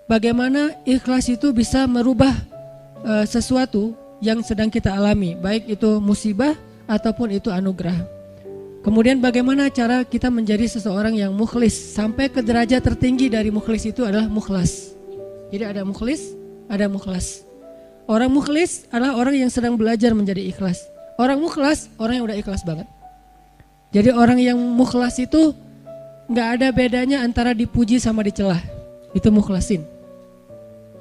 bagaimana ikhlas itu bisa merubah sesuatu yang sedang kita alami, baik itu musibah ataupun itu anugerah. Kemudian bagaimana cara kita menjadi seseorang yang mukhlis, sampai ke derajat tertinggi dari mukhlis itu adalah mukhlas. Jadi ada mukhlis, ada mukhlas. Orang mukhlis adalah orang yang sedang belajar menjadi ikhlas. Orang mukhlas, orang yang udah ikhlas banget. Jadi orang yang mukhlas itu gak ada bedanya antara dipuji sama dicelah. Itu mukhlasin.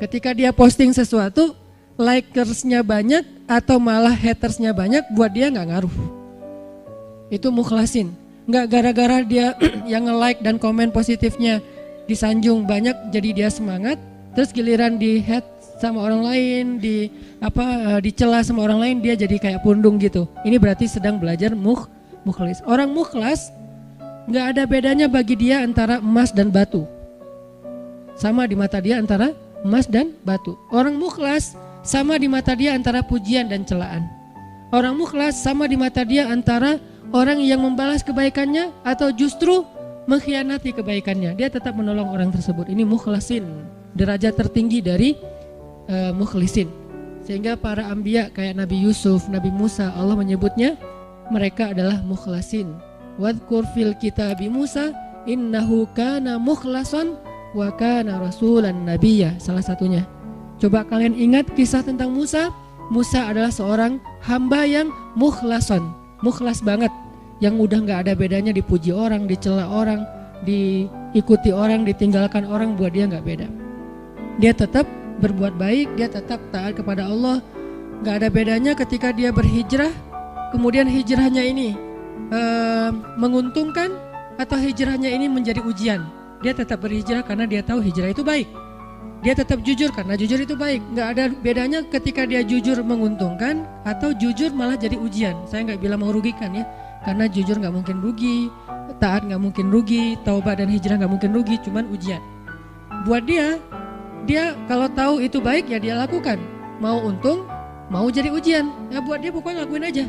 Ketika dia posting sesuatu, likersnya banyak atau malah hatersnya banyak, buat dia gak ngaruh. Itu mukhlasin. Gak gara-gara dia yang nge-like dan komen positifnya disanjung banyak jadi dia semangat, terus giliran di hate sama orang lain, dicela sama orang lain, dia jadi kayak pundung gitu. Ini berarti sedang belajar mukhlis. Orang mukhlas gak ada bedanya bagi dia antara emas dan batu. Sama di mata dia antara emas dan batu. Orang mukhlas sama di mata dia antara pujian dan celaan. Orang mukhlas sama di mata dia antara orang yang membalas kebaikannya atau justru mengkhianati kebaikannya. Dia tetap menolong orang tersebut. Ini mukhlasin, derajat tertinggi dari mukhlisin. Sehingga para anbiya kayak Nabi Yusuf, Nabi Musa, Allah menyebutnya mereka adalah mukhlasin. Wadhkur fil kitabi Musa innahu kana mukhlasan wa kana rasulan nabiyya, salah satunya. Coba kalian ingat kisah tentang Musa. Musa adalah seorang hamba yang mukhlason, mukhlas banget, yang udah gak ada bedanya dipuji orang, dicela orang, diikuti orang, ditinggalkan orang, buat dia gak beda. Dia tetap berbuat baik, dia tetap taat kepada Allah. Gak ada bedanya ketika dia berhijrah, kemudian hijrahnya ini menguntungkan atau hijrahnya ini menjadi ujian. Dia tetap berhijrah karena dia tahu hijrah itu baik. Dia tetap jujur karena jujur itu baik. Gak ada bedanya ketika dia jujur menguntungkan atau jujur malah jadi ujian. Saya gak bilang merugikan ya, karena jujur gak mungkin rugi, taat gak mungkin rugi, taubat dan hijrah gak mungkin rugi, cuman ujian. Buat dia kalau tahu itu baik ya dia lakukan. Mau untung, mau jadi ujian, ya buat dia pokoknya lakuin aja.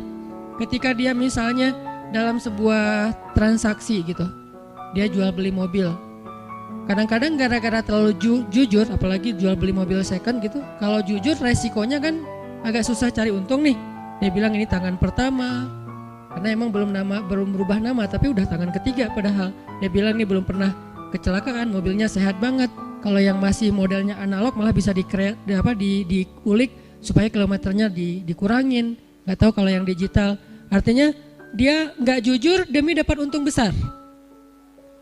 Ketika dia misalnya dalam sebuah transaksi gitu, dia jual beli mobil. Kadang-kadang gara-gara terlalu jujur, apalagi jual beli mobil second gitu, kalau jujur resikonya kan agak susah cari untung nih. Dia bilang ini tangan pertama, karena emang belum berubah nama, tapi udah tangan ketiga padahal. Dia bilang ini belum pernah kecelakaan, mobilnya sehat banget. Kalau yang masih modelnya analog malah bisa diulik supaya kilometernya dikurangin. Gak tahu kalau yang digital. Artinya dia gak jujur demi dapat untung besar.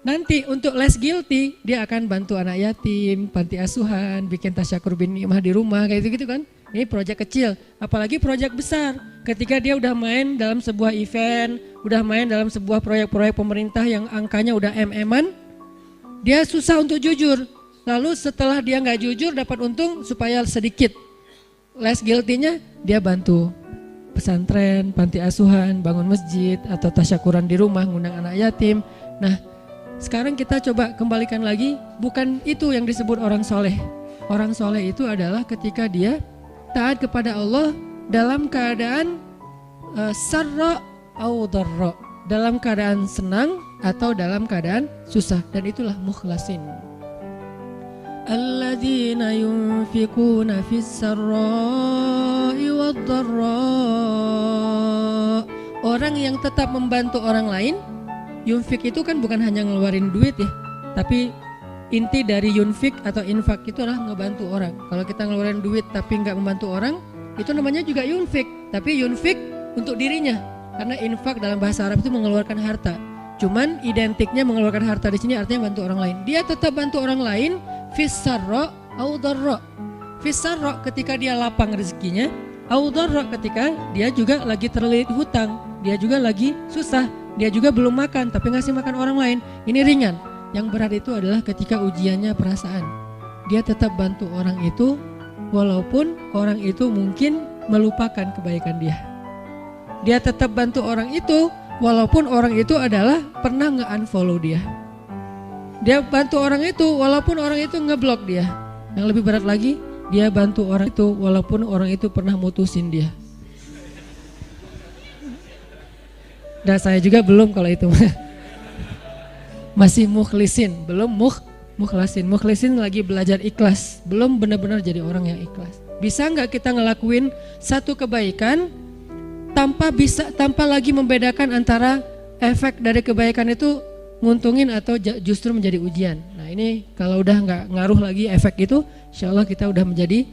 Nanti untuk less guilty dia akan bantu anak yatim, panti asuhan, bikin tasyakur bin ni'mah di rumah kayak gitu kan. Ini proyek kecil, apalagi proyek besar. Ketika dia udah main dalam sebuah event, udah main dalam sebuah proyek-proyek pemerintah yang angkanya udah MM-an, dia susah untuk jujur. Lalu setelah dia gak jujur dapat untung supaya sedikit less guilty-nya, dia bantu pesantren, panti asuhan, bangun masjid atau tasyakuran di rumah, ngundang anak yatim. Nah, sekarang kita coba kembalikan lagi, bukan itu yang disebut orang soleh. Orang soleh itu adalah ketika dia taat kepada Allah dalam keadaan sarra au dharra, dalam keadaan senang atau dalam keadaan susah, dan itulah mukhlasin. Alladzina yunfikuna fis sarra'i wad dharra, orang yang tetap membantu orang lain. Yunfik itu kan bukan hanya ngeluarin duit ya, tapi inti dari yunfik atau infak itu adalah ngebantu orang. Kalau kita ngeluarin duit tapi nggak membantu orang, itu namanya juga yunfik, tapi yunfik untuk dirinya. Karena infak dalam bahasa Arab itu mengeluarkan harta. Cuman identiknya mengeluarkan harta di sini artinya bantu orang lain. Dia tetap bantu orang lain fis sarra au dharra. Fis sarra ketika dia lapang rezekinya, au dharra ketika dia juga lagi terlilit hutang, dia juga lagi susah. Dia juga belum makan tapi ngasih makan orang lain. Ini ringan. Yang berat itu adalah ketika ujiannya perasaan. Dia tetap bantu orang itu walaupun orang itu mungkin melupakan kebaikan dia. Dia tetap bantu orang itu walaupun orang itu adalah pernah nge-unfollow dia. Dia bantu orang itu walaupun orang itu ngeblok dia. Yang lebih berat lagi, dia bantu orang itu walaupun orang itu pernah mutusin dia. Dan saya juga belum kalau itu masih mukhlisin, belum Mukhlasin lagi belajar ikhlas, belum benar-benar jadi orang yang ikhlas. Bisa nggak kita ngelakuin satu kebaikan tanpa lagi membedakan antara efek dari kebaikan itu nguntungin atau justru menjadi ujian. Nah ini kalau udah nggak ngaruh lagi efek itu, insya Allah kita udah menjadi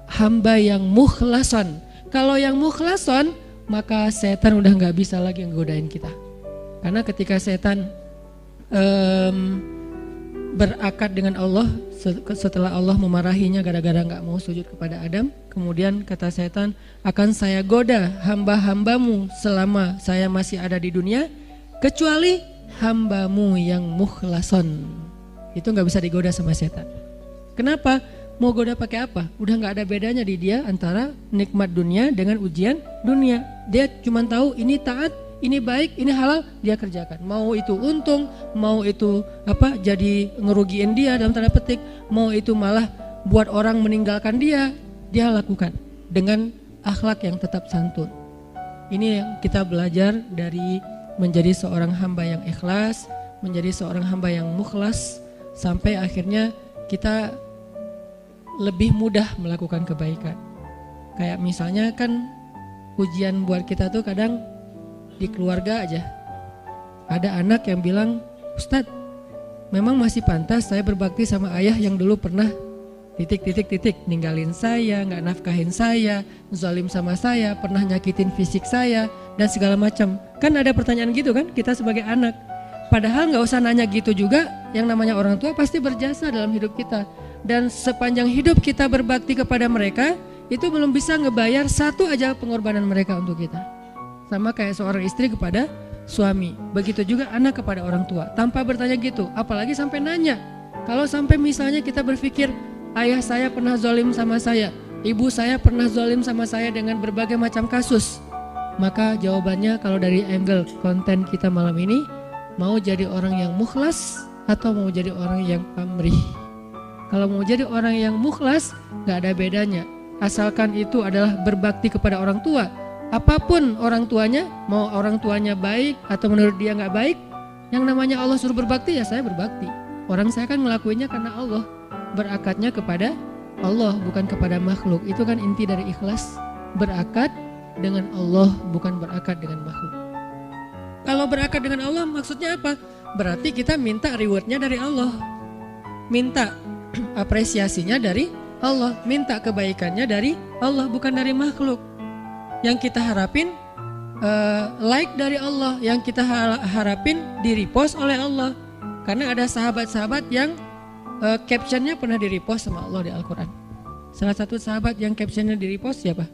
hamba yang mukhlason. Kalau yang mukhlason, maka setan udah nggak bisa lagi ngegodain kita. Karena ketika setan berakad dengan Allah setelah Allah memarahinya gara-gara nggak mau sujud kepada Adam, kemudian kata setan, akan saya goda hamba-hambamu selama saya masih ada di dunia, kecuali hambamu yang mukhlason. Itu nggak bisa digoda sama setan. Kenapa? Mau goda pakai apa? Udah nggak ada bedanya di dia antara nikmat dunia dengan ujian dunia. Dia cuma tahu ini taat, ini baik, ini halal, dia kerjakan. Mau itu untung, mau itu jadi ngerugiin dia dalam tanda petik, mau itu malah buat orang meninggalkan dia lakukan dengan akhlak yang tetap santun. Ini yang kita belajar dari menjadi seorang hamba yang ikhlas, menjadi seorang hamba yang mukhlas, sampai akhirnya kita lebih mudah melakukan kebaikan. Kayak misalnya kan ujian buat kita tuh kadang di keluarga aja. Ada anak yang bilang, Ustadz, memang masih pantas saya berbakti sama ayah yang dulu pernah ninggalin saya, nggak nafkahin saya, zalim sama saya, pernah nyakitin fisik saya, dan segala macam. Kan ada pertanyaan gitu kan kita sebagai anak. Padahal nggak usah nanya gitu juga, yang namanya orang tua pasti berjasa dalam hidup kita. Dan sepanjang hidup kita berbakti kepada mereka, itu belum bisa ngebayar satu aja pengorbanan mereka untuk kita. Sama kayak seorang istri kepada suami, begitu juga anak kepada orang tua, tanpa bertanya gitu, apalagi sampai nanya. Kalau sampai misalnya kita berpikir, ayah saya pernah zalim sama saya, ibu saya pernah zalim sama saya dengan berbagai macam kasus, maka jawabannya kalau dari angle konten kita malam ini, mau jadi orang yang mukhlas atau mau jadi orang yang pamrih. Kalau mau jadi orang yang mukhlas, gak ada bedanya. Asalkan itu adalah berbakti kepada orang tua. Apapun orang tuanya, mau orang tuanya baik atau menurut dia gak baik, yang namanya Allah suruh berbakti ya saya berbakti. Orang saya kan ngelakuinnya karena Allah. Berakatnya kepada Allah, bukan kepada makhluk. Itu kan inti dari ikhlas. Berakad dengan Allah, bukan berakad dengan makhluk. Kalau berakad dengan Allah maksudnya apa? Berarti kita minta rewardnya dari Allah. Minta apresiasinya dari Allah, minta kebaikannya dari Allah, bukan dari makhluk. Yang kita harapin like dari Allah, yang kita harapin di-repost oleh Allah. Karena ada sahabat-sahabat yang captionnya pernah di-repost sama Allah di Al-Quran. Salah satu sahabat yang captionnya di-repost siapa?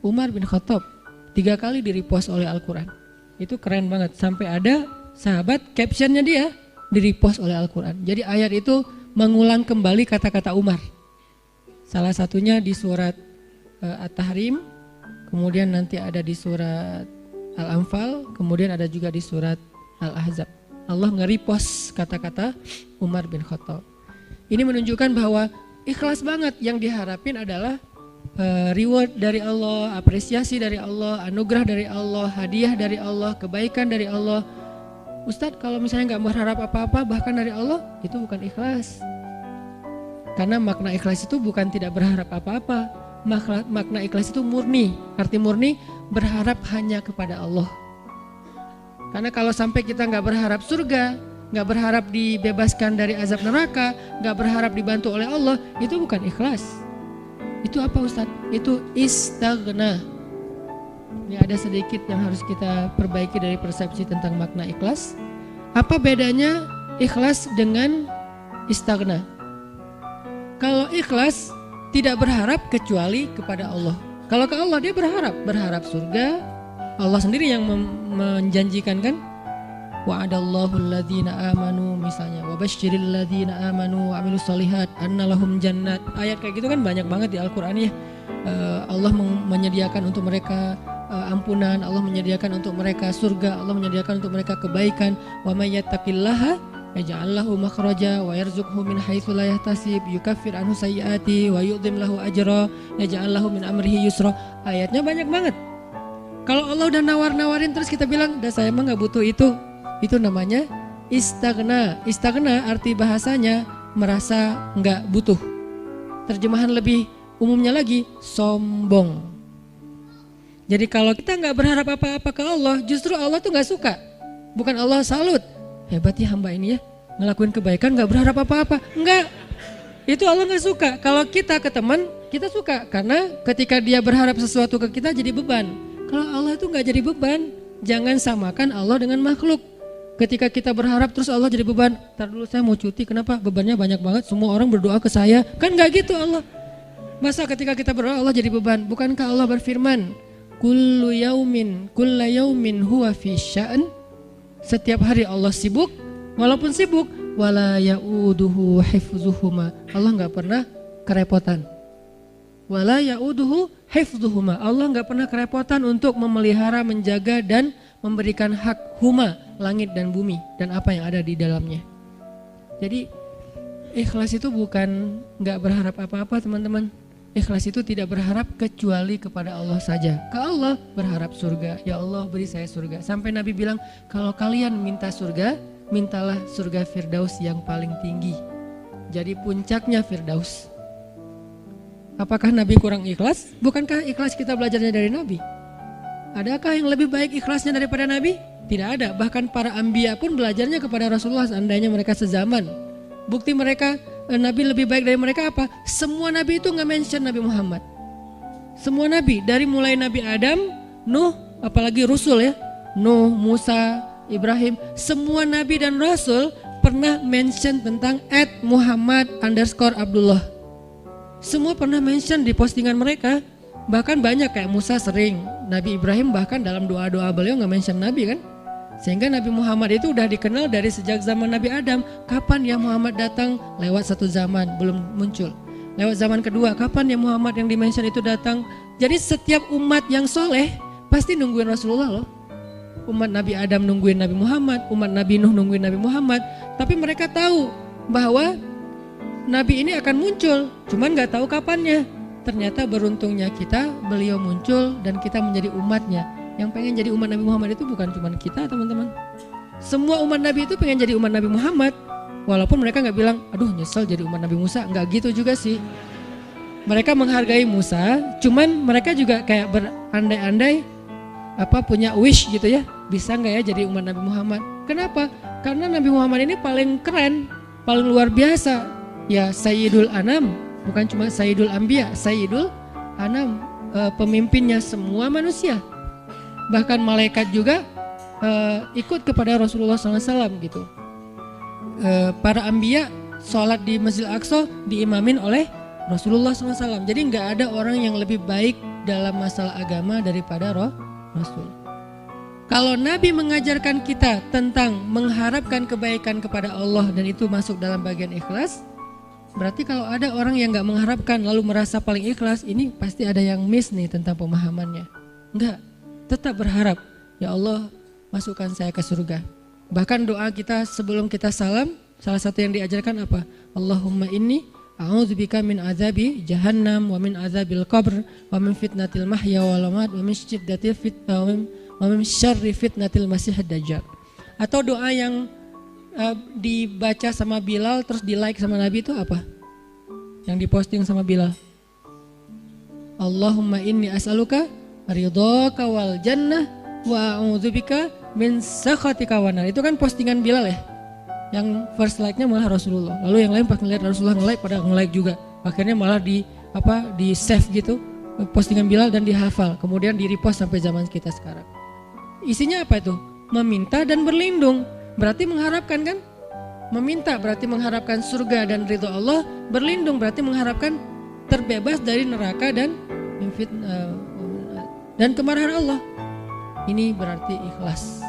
Umar bin Khattab, 3 kali di-repost oleh Al-Quran. Itu keren banget, sampai ada sahabat captionnya dia di-repost oleh Al-Quran. Jadi ayat itu mengulang kembali kata-kata Umar. Salah satunya di surat At-Tahrim, kemudian nanti ada di surat Al-Anfal, kemudian ada juga di surat Al-Ahzab. Allah nge-repost kata-kata Umar bin Khattab. Ini menunjukkan bahwa ikhlas banget, yang diharapin adalah reward dari Allah, apresiasi dari Allah, anugerah dari Allah, hadiah dari Allah, kebaikan dari Allah. Ustadz, kalau misalnya nggak berharap apa-apa bahkan dari Allah, itu bukan ikhlas. Karena makna ikhlas itu bukan tidak berharap apa-apa. Makna ikhlas itu murni. Arti murni berharap hanya kepada Allah. Karena kalau sampai kita nggak berharap surga, nggak berharap dibebaskan dari azab neraka, nggak berharap dibantu oleh Allah, itu bukan ikhlas. Itu apa Ustadz? Itu istaghna. Ini ada sedikit yang harus kita perbaiki dari persepsi tentang makna ikhlas. Apa bedanya ikhlas dengan istaghna? Kalau ikhlas tidak berharap kecuali kepada Allah. Kalau ke Allah dia berharap surga. Allah sendiri yang menjanjikan kan? Wa'adallahu alladhina amanu misalnya, wa basyiril ladzina amanu wa amilus solihat anna lahum jannat. Ayat kayak gitu kan banyak banget di Al-Qur'an ya. Allah menyediakan untuk mereka ampunan, Allah menyediakan untuk mereka surga, Allah menyediakan untuk mereka kebaikan. Wa may yattaqillaha yaj'al lahu makhraja wa yarzuqhu min haitsu la yahtasib, yukaffir anhu sayyiati wa yu'dhim lahu ajra, yaj'al lahu min amrihi yusra. Ayatnya banyak banget. Kalau Allah udah nawar-nawarin terus kita bilang, "Dah saya mah enggak butuh itu." Itu namanya istagna. Istagna arti bahasanya merasa nggak butuh. Terjemahan lebih umumnya lagi, sombong. Jadi kalau kita nggak berharap apa-apa ke Allah, justru Allah tuh nggak suka. Bukan Allah salut, hebat ya hamba ini ya, ngelakuin kebaikan nggak berharap apa-apa. Enggak, itu Allah nggak suka. Kalau kita ke teman, kita suka. Karena ketika dia berharap sesuatu ke kita jadi beban. Kalau Allah itu nggak jadi beban. Jangan samakan Allah dengan makhluk. Ketika kita berharap terus Allah jadi beban. Ntar dulu saya mau cuti, kenapa? Bebannya banyak banget, semua orang berdoa ke saya. Kan nggak gitu Allah. Masa ketika kita berdoa Allah jadi beban? Bukankah Allah berfirman, kullu yaumin huwa fi sya'an. Setiap hari Allah sibuk, walaupun sibuk, wala ya'uduhu hifzuhuma. Allah nggak pernah kerepotan. Wala ya'uduhu hifzuhuma. Allah nggak pernah kerepotan untuk memelihara, menjaga dan memberikan hak huma, langit dan bumi dan apa yang ada di dalamnya. Jadi ikhlas itu bukan nggak berharap apa-apa teman-teman. Ikhlas itu tidak berharap kecuali kepada Allah saja. Ke Allah berharap surga. Ya Allah beri saya surga. Sampai Nabi bilang kalau kalian minta surga, mintalah surga Firdaus yang paling tinggi. Jadi puncaknya Firdaus. Apakah Nabi kurang ikhlas? Bukankah ikhlas kita belajarnya dari Nabi? Adakah yang lebih baik ikhlasnya daripada Nabi? Tidak ada. Bahkan para anbiya pun belajarnya kepada Rasulullah seandainya mereka sezaman. Bukti mereka Nabi lebih baik dari mereka apa? Semua Nabi itu nggak mention Nabi Muhammad. Semua Nabi dari mulai Nabi Adam, Nuh, apalagi Rasul ya, Nuh, Musa, Ibrahim, semua Nabi dan Rasul pernah mention tentang @Muhammad_Abdullah. Semua pernah mention di postingan mereka. Bahkan banyak kayak Musa sering, Nabi Ibrahim bahkan dalam doa-doa beliau nggak mention Nabi kan. Sehingga Nabi Muhammad itu udah dikenal dari sejak zaman Nabi Adam. Kapan ya Muhammad datang? Lewat satu zaman, belum muncul. Lewat zaman kedua, kapan ya Muhammad yang dimention itu datang? Jadi setiap umat yang soleh pasti nungguin Rasulullah loh. Umat Nabi Adam nungguin Nabi Muhammad, umat Nabi Nuh nungguin Nabi Muhammad. Tapi mereka tahu bahwa Nabi ini akan muncul, cuman gak tahu kapannya. Ternyata beruntungnya kita, beliau muncul dan kita menjadi umatnya. Yang pengen jadi umat Nabi Muhammad itu bukan cuma kita teman-teman. Semua umat Nabi itu pengen jadi umat Nabi Muhammad. Walaupun mereka gak bilang, aduh nyesel jadi umat Nabi Musa. Gak gitu juga sih. Mereka menghargai Musa, cuman mereka juga kayak berandai-andai punya wish gitu ya. Bisa gak ya jadi umat Nabi Muhammad? Kenapa? Karena Nabi Muhammad ini paling keren, paling luar biasa. Ya Sayyidul Anam, bukan cuma Sayyidul Anbiya, Sayyidul Anam, pemimpinnya semua manusia. Bahkan malaikat juga ikut kepada Rasulullah SAW gitu. Para anbiya sholat di Masjid Al-Aqsa diimamin oleh Rasulullah SAW. Jadi nggak ada orang yang lebih baik dalam masalah agama daripada Rasul. Kalau Nabi mengajarkan kita tentang mengharapkan kebaikan kepada Allah dan itu masuk dalam bagian ikhlas, berarti kalau ada orang yang nggak mengharapkan lalu merasa paling ikhlas, ini pasti ada yang miss nih tentang pemahamannya. Enggak. Tetap berharap, ya Allah masukkan saya ke surga. Bahkan doa kita sebelum kita salam, salah satu yang diajarkan apa? Allahumma inni a'udzubika min azabi jahannam wa min azabil qabr wa min fitnatil mahya wal mamat wa min syiddatil fitnah wa min syarri fitnatil masiihid dajjal. Atau doa yang dibaca sama Bilal terus di like sama Nabi itu apa? Yang diposting sama Bilal. Allahumma inni as'aluka ridhaka wal jannah wa a'udzubika min sakhatika wan nar. Itu kan postingan Bilal ya. Yang first like-nya malah Rasulullah. Lalu yang lain pas ngeliat Rasulullah nge-like pada nge-like juga. Akhirnya malah di save gitu postingan Bilal dan dihafal. Kemudian di repost sampai zaman kita sekarang. Isinya apa itu? Meminta dan berlindung. Berarti mengharapkan kan? Meminta berarti mengharapkan surga dan ridho Allah. Berlindung berarti mengharapkan terbebas dari neraka dan dan kemarahan Allah. Ini berarti ikhlas.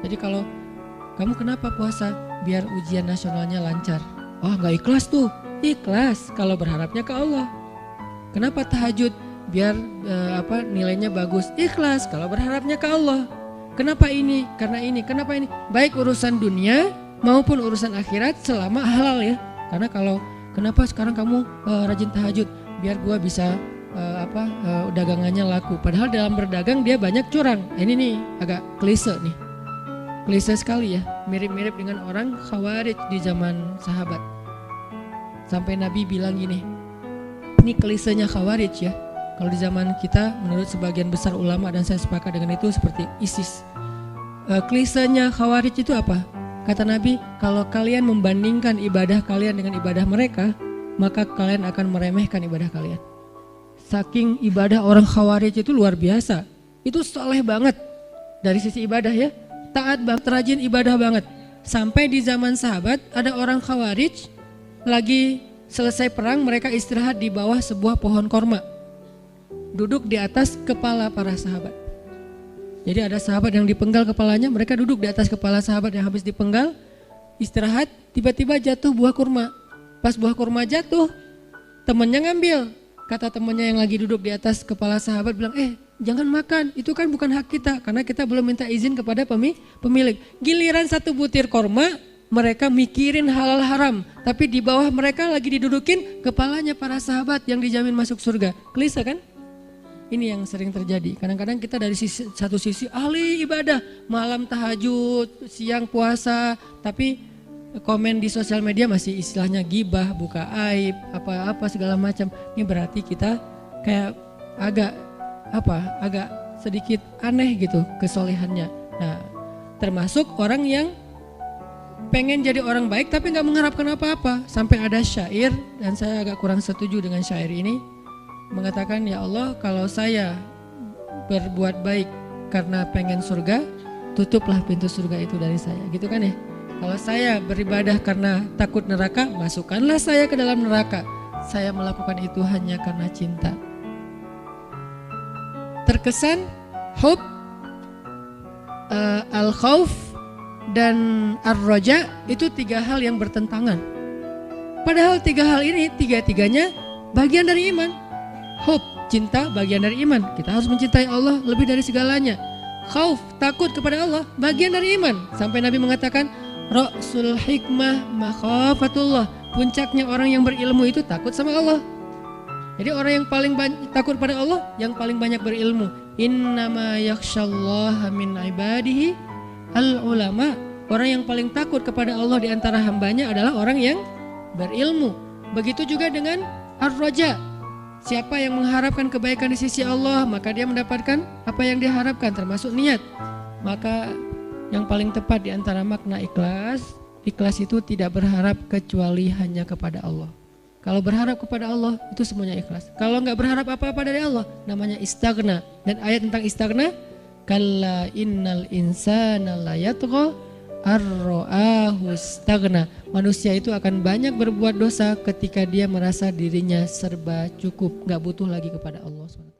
Jadi kalau kamu kenapa puasa? Biar ujian nasionalnya lancar. Oh gak ikhlas tuh. Ikhlas kalau berharapnya ke Allah. Kenapa tahajud? Biar nilainya bagus. Ikhlas kalau berharapnya ke Allah. Kenapa ini? Karena ini. Kenapa ini? Baik urusan dunia maupun urusan akhirat selama halal ya. Karena kalau kenapa sekarang kamu rajin tahajud? Biar gua bisa dagangannya laku. Padahal dalam berdagang dia banyak curang. Ini nih agak klise nih. klise sekali ya, mirip-mirip dengan orang Khawarij di zaman sahabat. Sampai Nabi bilang gini, ini klisenya Khawarij ya. Kalau di zaman kita menurut sebagian besar ulama dan saya sepakat dengan itu seperti ISIS. Klisenya Khawarij itu apa? Kata Nabi, kalau kalian membandingkan ibadah kalian dengan ibadah mereka, maka kalian akan meremehkan ibadah kalian. Saking ibadah orang Khawarij itu luar biasa. Itu soleh banget dari sisi ibadah ya. Taat banget, rajin ibadah banget. Sampai di zaman sahabat ada orang Khawarij lagi selesai perang, mereka istirahat di bawah sebuah pohon korma, duduk di atas kepala para sahabat. Jadi ada sahabat yang dipenggal kepalanya, mereka duduk di atas kepala sahabat yang habis dipenggal, istirahat, tiba-tiba jatuh buah kurma. Pas buah kurma jatuh, temannya ngambil. Kata temannya yang lagi duduk di atas kepala sahabat bilang, jangan makan, itu kan bukan hak kita, karena kita belum minta izin kepada pemilik. Giliran satu butir kurma, mereka mikirin halal haram, tapi di bawah mereka lagi didudukin kepalanya para sahabat yang dijamin masuk surga. Klise kan? Ini yang sering terjadi. Kadang-kadang kita dari satu sisi ahli ibadah, malam tahajud, siang puasa, tapi komen di sosial media masih istilahnya gibah, buka aib, apa-apa segala macam. Ini berarti kita kayak agak sedikit aneh gitu kesolehannya. Nah, termasuk orang yang pengen jadi orang baik tapi gak mengharapkan apa-apa. Sampai ada syair, dan saya agak kurang setuju dengan syair ini, mengatakan, ya Allah, kalau saya berbuat baik karena pengen surga, tutuplah pintu surga itu dari saya, gitu kan ya. Kalau saya beribadah karena takut neraka, masukkanlah saya ke dalam neraka. Saya melakukan itu hanya karena cinta. Terkesan hub, al-khauf dan ar-roja itu tiga hal yang bertentangan. Padahal tiga hal ini tiga-tiganya bagian dari iman. Hub, cinta, bagian dari iman. Kita harus mencintai Allah lebih dari segalanya. Khauf, takut kepada Allah, bagian dari iman. Sampai Nabi mengatakan, Ra'sul hikmah makhafatullah. Puncaknya orang yang berilmu itu takut sama Allah. Jadi orang yang paling takut pada Allah, yang paling banyak berilmu. Innama yakhsyallaha min ibadihi al-ulama. Orang yang paling takut kepada Allah di antara hambanya adalah orang yang berilmu. Begitu juga dengan ar-raja. Siapa yang mengharapkan kebaikan di sisi Allah, maka dia mendapatkan apa yang dia harapkan, termasuk niat. Maka yang paling tepat di antara makna ikhlas, ikhlas itu tidak berharap kecuali hanya kepada Allah. Kalau berharap kepada Allah, itu semuanya ikhlas. Kalau nggak berharap apa-apa dari Allah, namanya istaghna. Dan ayat tentang istaghna, kalla innal insana la yatgha ar-ra'ahu istaghna. Manusia itu akan banyak berbuat dosa ketika dia merasa dirinya serba cukup, nggak butuh lagi kepada Allah SWT.